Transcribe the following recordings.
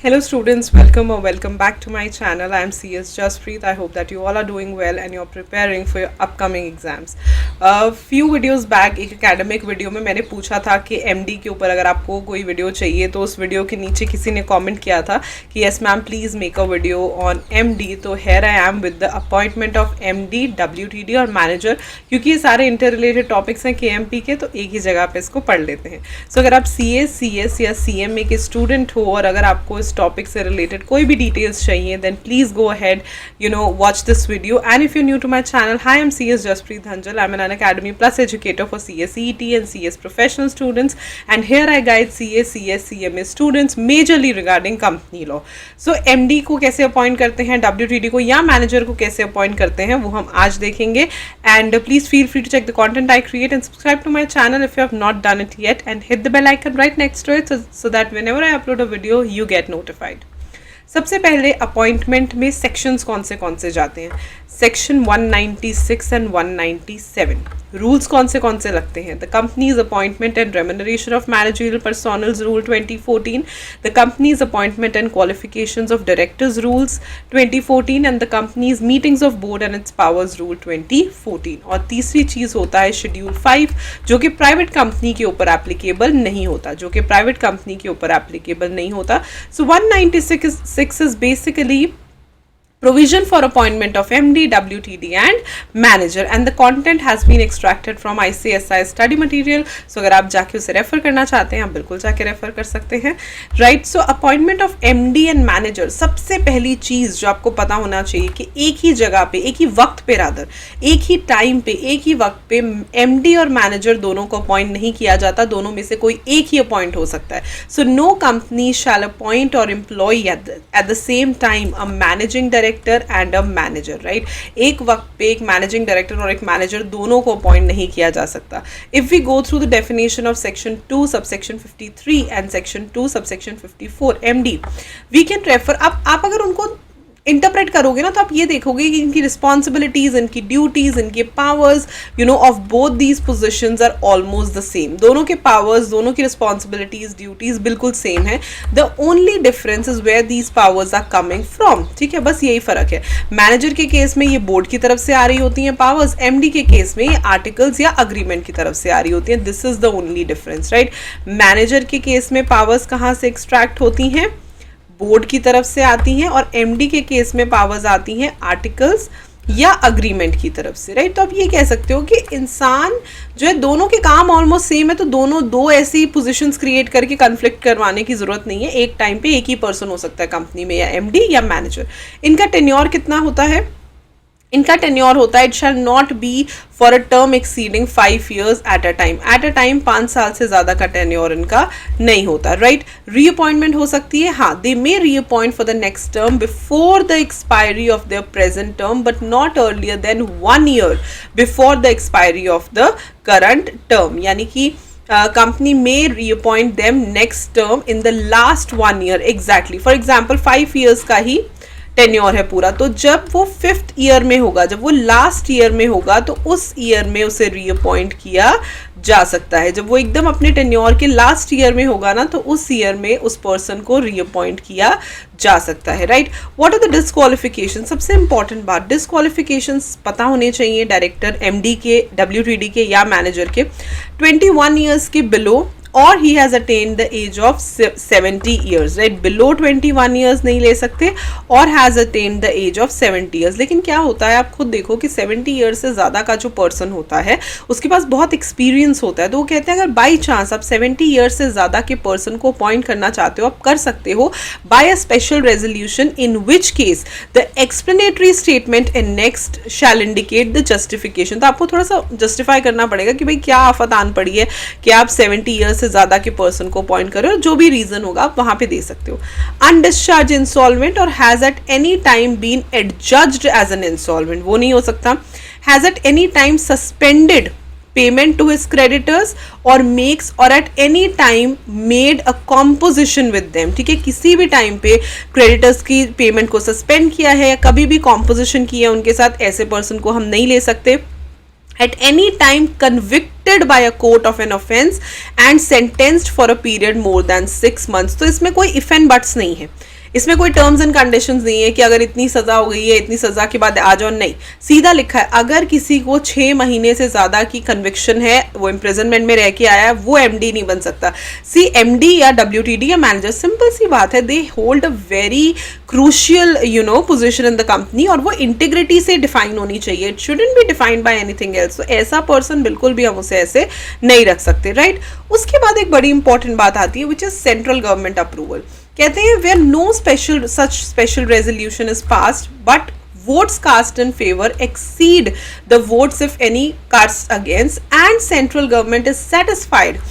Hello students, welcome or welcome back to my channel. I am CS Jaspreet. I hope that you all are doing well and you're preparing for your upcoming exams. Few videos back एक academic video में मैंने पूछा था कि MD के ऊपर अगर आपको कोई वीडियो चाहिए तो उस वीडियो के नीचे किसी ने कमेंट किया था कि yes ma'am please make a video on MD. तो here I am with the appointment of MD, WTD और manager, क्योंकि ये सारे इंटर रिलेटेड टॉपिक्स हैं KMP के, तो एक ही जगह पे इसको पढ़ लेते हैं. सो अगर आप CS या CMA के स्टूडेंट हो और अगर आपको इस टॉपिक से रिलेटेड कोई भी डिटेल्स चाहिए then please go ahead watch this video. And if you new to my channel, hi I am CS Jaspreet Dhanjal. I'm an Academy Plus educator for CS CET and CS professional students, and here I guide CS CMA students majorly regarding company law. So MD को कैसे appoint करते हैं, WTD को या manager को कैसे appoint करते हैं, वो हम आज देखेंगे. And please feel free to check the content I create and subscribe to my channel if you have not done it yet, and hit the bell icon right next to it so that whenever I upload a video you get notified. सबसे पहले appointment में sections कौन से जाते हैं. Section 196 and 197 rules कौन से लगते हैं. The companies appointment and remuneration of managerial personnels rule 2014, the companies appointment and qualifications of directors rules 2014 and the companies meetings of board and its powers rule 2014. और तीसरी चीज होता है शेड्यूल 5, जो कि प्राइवेट कंपनी के ऊपर एप्लीकेबल नहीं होता, सो 196 is basically provision for appointment of MD, WTD and manager, and the content has been extracted from ICSI study material. So अगर आप जाके उसे रेफर करना चाहते हैं आप बिल्कुल जाके रेफर कर सकते हैं. Right, so appointment of MD and manager, सबसे पहली चीज जो आपको पता होना चाहिए कि एक ही जगह पे, एक ही वक्त पे, एक ही टाइम पे, एक ही वक्त पे MD और मैनेजर दोनों को अपॉइंट नहीं किया जाता, दोनों में से कोई एक ही अपॉइंट हो सकता है. So no company shall appoint और employ at the same time a managing director and a manager. Right, एक वक्त पे एक मैनेजिंग डायरेक्टर और एक मैनेजर दोनों को अपॉइंट नहीं किया जा सकता. If we go through the definition of section 2 subsection 53 and section 2 subsection 54 MD, we can refer. आप अगर उनको इंटरप्रेट करोगे ना तो आप ये देखोगे कि इनकी रिस्पॉन्सिबिलिटीज, इनकी ड्यूटीज, इनके powers of both these positions are almost the same. दोनों के पावर्स, दोनों की रिस्पॉन्सिबिलिटीज, ड्यूटीज बिल्कुल सेम है. The only difference is where these powers are coming from. ठीक है, बस यही फर्क है. मैनेजर के केस में ये बोर्ड की तरफ से आ रही होती हैं पावर्स, MD के केस में ये आर्टिकल्स या अग्रीमेंट की तरफ से आ रही होती हैं. This is the only difference. Right, manager के केस में पावर्स कहाँ से एक्सट्रैक्ट होती हैं, बोर्ड की तरफ से आती हैं, और MD के केस में पावर्स आती हैं आर्टिकल्स या अग्रीमेंट की तरफ से. राइट, तो आप ये कह सकते हो कि इंसान जो है, दोनों के काम ऑलमोस्ट सेम है, तो दोनों दो ऐसी पोजीशंस क्रिएट करके कन्फ्लिक्ट करवाने की जरूरत नहीं है. एक टाइम पे एक ही पर्सन हो सकता है कंपनी में, या MD या मैनेजर. इनका टेन्योर कितना होता है, इनका टेन्योर होता है, it shall not be for a term exceeding 5 years at a time. 5 साल से ज्यादा का टेन्योर इनका नहीं होता. राइट, रीअपॉइंटमेंट हो सकती है, हाँ, they may reappoint for the next term before the expiry of their present term, but not earlier than 1 year before the expiry of the current term. यानी कि कंपनी में reappoint them next term in the last 1 year exactly. For example 5 years का ही tenure है पूरा, तो जब वो 5th year में होगा, जब वो लास्ट ईयर में होगा, तो उस ईयर में उसे रीअपॉइंट किया जा सकता है. जब वो एकदम अपने टेन्योर के लास्ट ईयर में होगा ना, तो उस ईयर में उस पर्सन को रीअपॉइंट किया जा सकता है. Right, what are the disqualification. सबसे इंपॉर्टेंट बात, डिस्क्वालिफिकेशंस पता होने चाहिए डायरेक्टर, MD के, WTD के या मैनेजर के. 21 years के बिलो, और he has attained the age of 70 years. Right, below 21 years नहीं ले सकते, और has attained the age of 70 years. लेकिन क्या होता है, आप खुद देखो कि 70 years से ज़्यादा का जो पर्सन होता है उसके पास बहुत एक्सपीरियंस होता है, तो वो कहते हैं अगर बाई चांस आप 70 years से ज़्यादा के पर्सन को अपॉइंट करना चाहते हो, आप कर सकते हो by a special resolution, in which case the explanatory statement annexed shall indicate the justification. तो आपको थोड़ा सा जस्टिफाई करना पड़ेगा कि भाई क्या आफत आन पड़ी है कि आप 70 years से ज्यादा के पर्सन को अपॉइंट करो, जो भी रीजन होगा आप वहां पे दे सकते हो. अनडिस्चार्ज इंसॉल्वेंट और has at any time been adjudged as an insolvent, वो नहीं हो सकता. Has at any time suspended payment to his creditors और मेक्स और at any time made a composition with them. ठीक है, किसी भी टाइम पे क्रेडिटर्स की पेमेंट को सस्पेंड किया है या कभी भी कॉम्पोजिशन किया है उनके साथ, ऐसे पर्सन को हम नहीं ले सकते. at any time convicted by a court of an offence and sentenced for a period more than 6 months. तो इसमें कोई if and buts नहीं है, इसमें कोई टर्म्स एंड कंडीशंस नहीं है कि अगर इतनी सजा हो गई है इतनी सजा के बाद आ जाओ, नहीं, सीधा लिखा है अगर किसी को 6 महीने से ज्यादा की कन्विक्शन है, वो इम्प्रिजनमेंट में रह के आया है, वो एमडी नहीं बन सकता. सी एमडी या डब्ल्यूटीडी या मैनेजर, सिंपल सी बात है, they hold a very crucial position in the company और वो इंटीग्रिटी से डिफाइन होनी चाहिए. It shouldn't be defined by anything else. तो ऐसा पर्सन बिल्कुल भी हम उसे ऐसे नहीं रख सकते, राइट. उसके बाद एक बड़ी इंपॉर्टेंट बात आती है which is central government approval. कहते हैं where no such special resolution is passed but votes cast in favor exceed the votes if any cast against and central government is satisfied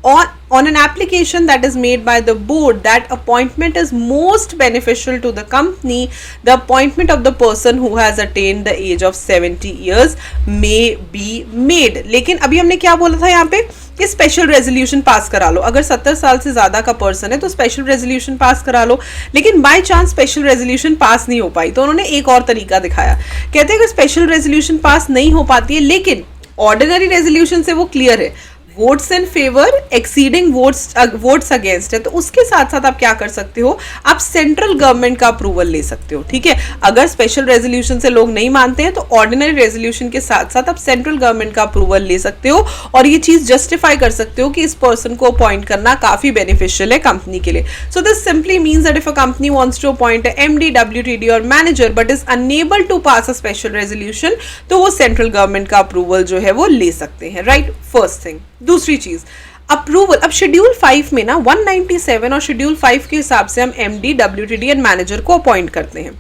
on an application that is made by the board that appointment is most beneficial to the company, the appointment of the person who has attained the age of 70 years may be made. लेकिन अभी हमने क्या बोला था यहाँ पे कि special resolution pass करा लो. अगर 70 साल से ज्यादा का पर्सन है तो स्पेशल रेजोल्यूशन पास करा लो. लेकिन by chance special resolution pass नहीं हो पाई तो उन्होंने एक और तरीका दिखाया. कहते हैं कि स्पेशल रेजोल्यूशन पास नहीं हो पाती है लेकिन ऑर्डिनरी रेजोल्यूशन से वो क्लियर है, votes in favour exceeding votes against है, तो उसके साथ साथ आप क्या कर सकते हो, आप सेंट्रल गवर्नमेंट का अप्रूवल ले सकते हो. ठीक है, अगर स्पेशल रेजोल्यूशन से लोग नहीं मानते हैं तो ऑर्डिनरी रेजोल्यूशन के साथ साथ आप सेंट्रल गवर्नमेंट का अप्रूवल ले सकते हो और ये चीज जस्टिफाई कर सकते हो कि इस पर्सन को अपॉइंट करना काफी बेनिफिशियल है कंपनी के लिए. So this simply means that if a company wants to appoint a MD, WTD और manager but is unable to pass a special resolution, तो वो सेंट्रल गवर्नमेंट का अप्रूवल जो है वो ले सकते हैं, राइट. First thing. दूसरी चीज अप्रूवल. अब शेड्यूल 5 में ना 197 और शेड्यूल 5 के हिसाब से हम एमडी, डब्ल्यूटीडी एंड मैनेजर को अपॉइंट करते हैं.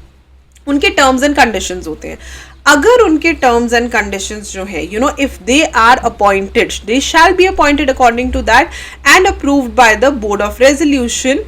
उनके टर्म्स एंड कंडीशंस होते हैं. अगर उनके टर्म्स एंड कंडीशंस जो है if they are appointed, they shall be appointed according to that and approved by the board of resolution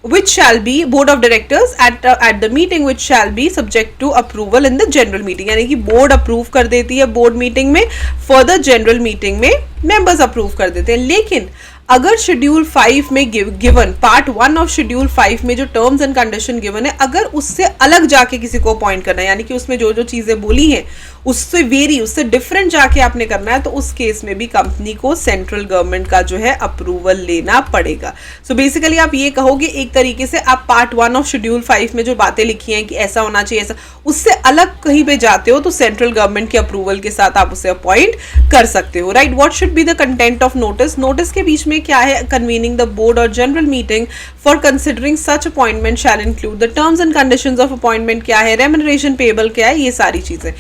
which shall be board of directors at the meeting which shall be subject to approval in the general meeting. यानी कि board approve कर देती है board meeting में, further general meeting में members approve कर देते हैं. लेकिन अगर शेड्यूल 5 में गिवन पार्ट 1 ऑफ शेड्यूल 5 में जो टर्म्स एंड कंडीशन गिवन है, अगर उससे अलग जाके किसी को अपॉइंट करना है, यानी कि उसमें जो जो चीजें बोली हैं उससे वेरी, उससे डिफरेंट जाके आपने करना है, तो उस केस में भी कंपनी को सेंट्रल गवर्नमेंट का जो है अप्रूवल लेना पड़ेगा. सो बेसिकली आप ये कहोगे एक तरीके से आप पार्ट 1 ऑफ शेड्यूल 5 में जो बातें लिखी हैं कि ऐसा होना चाहिए, ऐसा, उससे अलग कहीं पे जाते हो तो सेंट्रल गवर्नमेंट के अप्रूवल के साथ आप उसे अपॉइंट कर सकते हो, right. What should be the content of notice. Notice के बीच में क्या है, कन्वीनिंग द बोर्ड और general meeting for considering such appointment shall include the terms and conditions of appointment क्या है, रेम्यूनरेशन पेबल क्या है, ये सारी चीजें.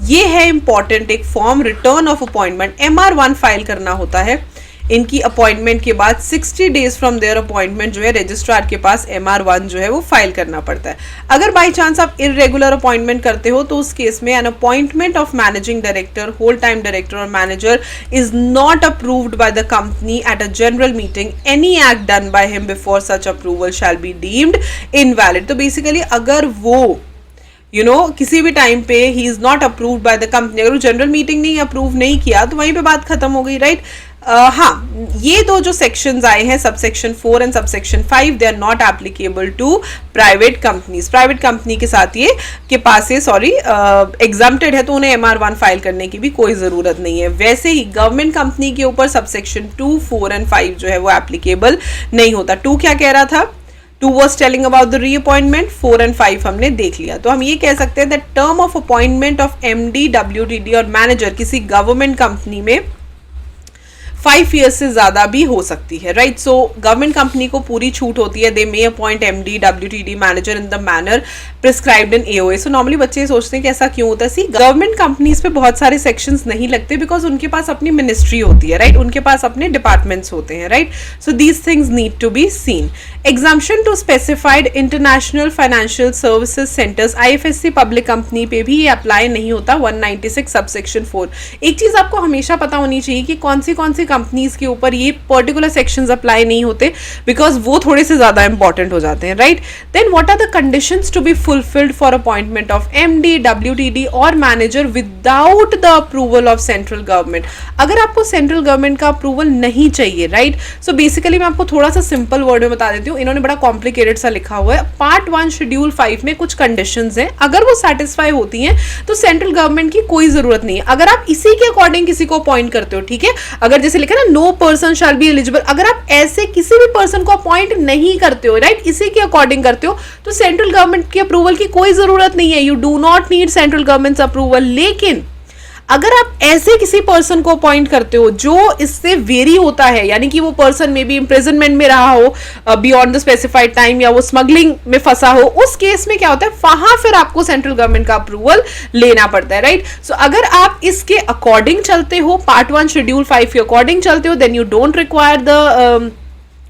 ये है इंपॉर्टेंट एक form return of appointment. MR1 file करना होता है इनकी अपॉइंटमेंट के बाद 60 डेज फ्रॉम देयर अपॉइंटमेंट जो है रजिस्ट्रार के पास MR1 जो है वो फाइल करना पड़ता है. अगर बाई चांस आप इरेगुलर अपॉइंटमेंट करते हो तो उस केस में an appointment of managing director, whole time director और manager is not approved by the company at a general meeting, any act done by him before such approval shall be deemed invalid. तो basically अगर वो किसी भी time पे he is not approved by the company, अगर वो general meeting नहीं approve नहीं किया तो वहीं पे बात खत्म हो गई, राइट. हाँ, ये दो जो सेक्शंस आए हैं subsection 4 and subsection 5, they are not applicable to private companies. Private company के साथ ये के पास ये एग्जम्प्टेड है तो उन्हें MR1 फाइल करने की भी कोई जरूरत नहीं है. वैसे ही गवर्नमेंट कंपनी के ऊपर सबसेक्शन 2, 4 एंड 5 जो है वो एप्लीकेबल नहीं होता. 2 क्या कह रहा था, 2 was telling about the reappointment, 4 and 5 हमने देख लिया. तो हम ये कह सकते हैं that term of appointment of MD, WTD और मैनेजर किसी गवर्नमेंट कंपनी में 5 years से ज्यादा भी हो सकती है, राइट. सो गवर्नमेंट कंपनी को पूरी छूट होती है, they may appoint MD, WTD manager in the manner prescribed in AOA. So normally बच्चे सोचते हैं कि ऐसा क्यों होता है. सी गवर्नमेंट कंपनीज पे बहुत सारे सेक्शंस नहीं लगते बिकॉज उनके पास अपनी मिनिस्ट्री होती है, राइट. उनके पास अपने डिपार्टमेंट्स होते हैं, right. So these things need to be seen. Exemption to specified international financial services centres, IFSC public company पे भी ये अप्लाई नहीं होता. 196 सबसेक्शन 4. एक चीज आपको हमेशा पता होनी चाहिए कि कौन सी कंपनीज के ऊपर ये पर्टिकुलर सेक्शंस अप्लाई नहीं होते बिकॉज वो थोड़े से ज्यादा इंपॉर्टेंट हो जाते हैं, right. Then what are the conditions to be fulfilled for appointment of MD, WTD और manager without the approval of central government. अगर आपको सेंट्रल गवर्नमेंट का अप्रूवल नहीं चाहिए, राइट. सो बेसिकली मैं आपको थोड़ा सा सिंपल वर्ड में बता देती हूँ. करती हूँ, इन्होंने बड़ा कॉम्प्लिकेटेड सा लिखा हुआ है। पार्ट 1 शेड्यूल 5 में कुछ कंडीशंस हैं, अगर वो सेटिस्फाई होती हैं तो सेंट्रल गवर्नमेंट की कोई जरूरत नहीं है। अगर आप इसी के अकॉर्डिंग किसी को अपॉइंट करते हो, ठीक है, अगर जैसे लिखा ना no person shall be eligible, अगर आप ऐसे किसी भी पर्सन को अपॉइंट नहीं करते हो, राइट, इसी के अकॉर्डिंग करते हो, तो सेंट्रल गवर्नमेंट की अप्रूवल की कोई जरूरत नहीं है। You do not need central government approval. लेकिन अगर आप ऐसे किसी पर्सन को अपॉइंट करते हो जो इससे वेरी होता है, यानी कि वो पर्सन में भी इम्प्रिजनमेंट में रहा हो बियॉन्ड द स्पेसिफाइड टाइम, या वो स्मगलिंग में फंसा हो, उस केस में क्या होता है, वहां फिर आपको सेंट्रल गवर्नमेंट का अप्रूवल लेना पड़ता है, राइट। सो अगर आप इसके अकॉर्डिंग चलते हो, पार्ट 1 शेड्यूल 5 के अकॉर्डिंग चलते हो, then you don't require the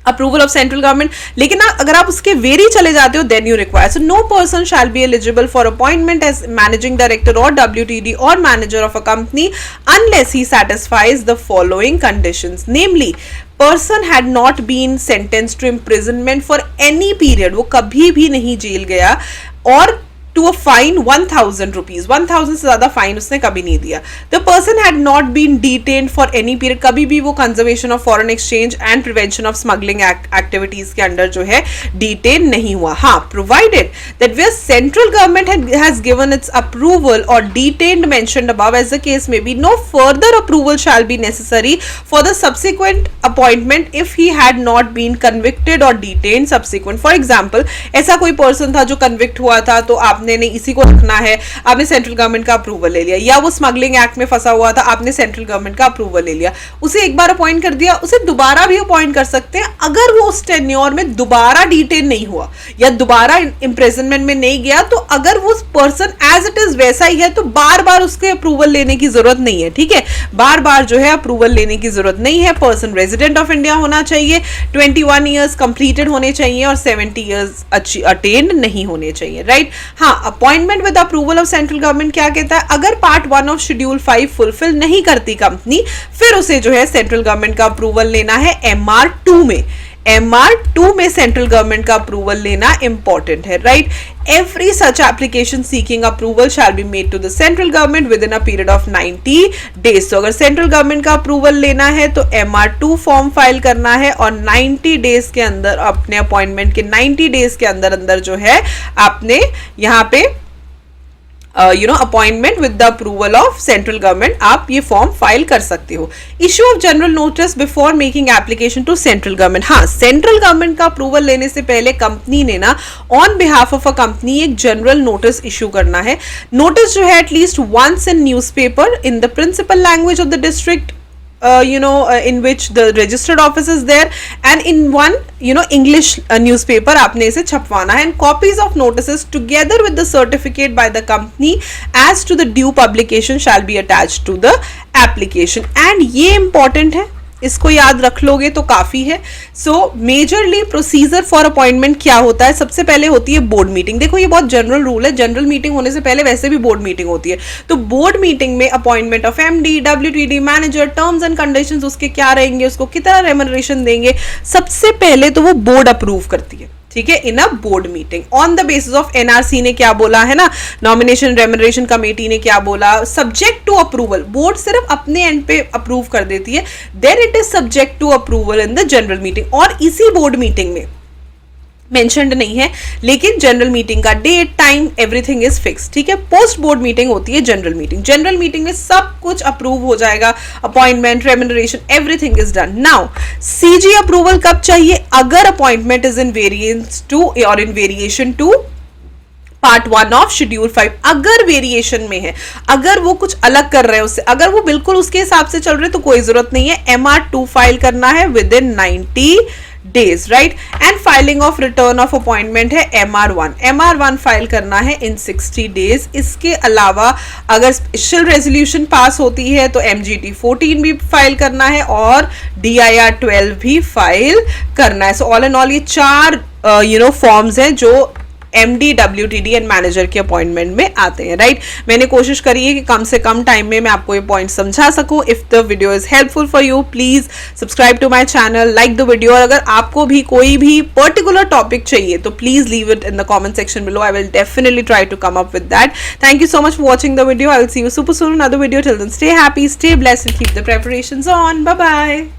approval of central government. लेकिन अगर आप उसके वेरी चले जाते हो, then you require. So no person shall be eligible for appointment as managing director और WTD और manager of a company unless he satisfies the following conditions, namely person had not been sentenced to imprisonment for any period, वो कभी भी नहीं jail गया, और to a fine 1000 rupees, 1000 से ज्यादा फाइन उसने कभी नहीं दिया। The person had not been detained for any period, कभी भी वो conservation of foreign exchange and prevention of smuggling activities के अंडर जो है डिटेन नहीं हुआ। हाँ, provided that where central government has given its approval और detained mentioned above as the case may be, no further approval shall be necessary for the subsequent appointment if he had not been convicted और detained subsequent. For example, ऐसा कोई person था जो convict हुआ था, तो आपने नहीं इसी को रखना है, आपने सेंट्रल गवर्नमेंट का अप्रूवल ले लिया, या वो स्मगलिंग एक्ट में फंसा हुआ था, आपने सेंट्रल गवर्नमेंट का अप्रूवल ले लिया, उसे एक बार अपॉइंट कर दिया, उसे दोबारा भी अपॉइंट कर सकते हैं अगर वो उस टेन्योर में दोबारा डिटेन नहीं हुआ या दोबारा इंप्रिजनमेंट में नहीं गया। तो अगर वो पर्सन एज इट इज वैसा ही है तो बार बार उसके अप्रूवल लेने की जरूरत नहीं है, ठीक है, बार बार जो है अप्रूवल लेने की जरूरत नहीं है। पर्सन रेजिडेंट ऑफ इंडिया होना चाहिए, 21 ईयर्स कंप्लीटेड होने चाहिए और 70 ईयर्स अटेन्ड नहीं होने चाहिए, राइट। हाँ, appointment with approval of central government क्या कहता है, अगर पार्ट 1 ऑफ शेड्यूल 5 फुलफिल नहीं करती कंपनी, फिर उसे जो है सेंट्रल गवर्नमेंट का अप्रूवल लेना है MR2 में। MR2 में सेंट्रल गवर्नमेंट का अप्रूवल लेना इंपॉर्टेंट है, right. Every such application seeking approval shall be made to the central government within a period of 90 days. तो अगर सेंट्रल गवर्नमेंट का अप्रूवल लेना है तो MR2 फॉर्म फाइल करना है और 90 डेज के अंदर, अपने अपॉइंटमेंट के 90 डेज के अंदर अंदर जो है आपने यहाँ पे appointment with the approval of central government आप ये फॉर्म फाइल कर सकते हो। Issue of general notice before making application to central government. हाँ, सेंट्रल गवर्नमेंट का अप्रूवल लेने से पहले कंपनी ने ना on behalf of a company एक जनरल नोटिस इश्यू करना है। नोटिस जो है at least once in newspaper in the principal language of the district in which the registered office is there, and in one English newspaper आपने इसे छपवाना है, and copies of notices together with the certificate by the company as to the due publication shall be attached to the application। and ये important है, इसको याद रख लोगे तो काफी है। सो मेजरली प्रोसीजर फॉर अपॉइंटमेंट क्या होता है, सबसे पहले होती है बोर्ड मीटिंग। देखो ये बहुत जनरल रूल है, जनरल मीटिंग होने से पहले वैसे भी बोर्ड मीटिंग होती है। तो बोर्ड मीटिंग में appointment of MD, WTD, manager, terms and conditions उसके क्या रहेंगे, उसको कितना रेम्यूनरेशन देंगे, सबसे पहले तो वो बोर्ड अप्रूव करती है, ठीक है, in a board meeting on the basis of NRC ने क्या बोला है ना, नॉमिनेशन रेम्यूनरेशन कमेटी ने क्या बोला, सब्जेक्ट टू अप्रूवल। बोर्ड सिर्फ अपने एंड पे अप्रूव कर देती है, then it is subject to approval in the general meeting. और इसी बोर्ड मीटिंग में मेंशन्ड नहीं है, लेकिन जनरल मीटिंग का date, time, everything is fix, ठीक है। पोस्ट बोर्ड मीटिंग होती है जनरल मीटिंग। जनरल मीटिंग में सब कुछ अप्रूव हो जाएगा, appointment, remuneration, everything is done. Now CG approval कब चाहिए, अगर appointment is in variance to और in variation to part 1 of schedule 5। अगर वेरिएशन में है, अगर वो कुछ अलग कर रहे हैं उससे, अगर वो बिल्कुल उसके हिसाब से चल रहे तो कोई जरूरत नहीं है, MR2 फाइल करना है with in 90 days, right. And filing of return of appointment है MR1 फाइल करना है इन 60 डेज। इसके अलावा अगर स्पेशल रेजोल्यूशन पास होती है तो MGT 14 भी फाइल करना है और DIR 12 भी फाइल करना है। सो ऑल एंड ऑल ये 4 फॉर्म्स हैं जो MD, WTD एंड मैनेजर के अपॉइंटमेंट में आते हैं, राइट। मैंने कोशिश करी है कि कम से कम टाइम में मैं आपको ये पॉइंट समझा सकूं। If the video is helpful for you, please subscribe to my channel, like the video. और अगर आपको भी कोई भी पर्टिकुलर टॉपिक चाहिए तो please leave it in the comment section below, I will definitely try to come up with that. Thank you so much for watching the video, I will see you super soon another video. Till then stay happy, stay blessed and keep the preparations on. Bye bye.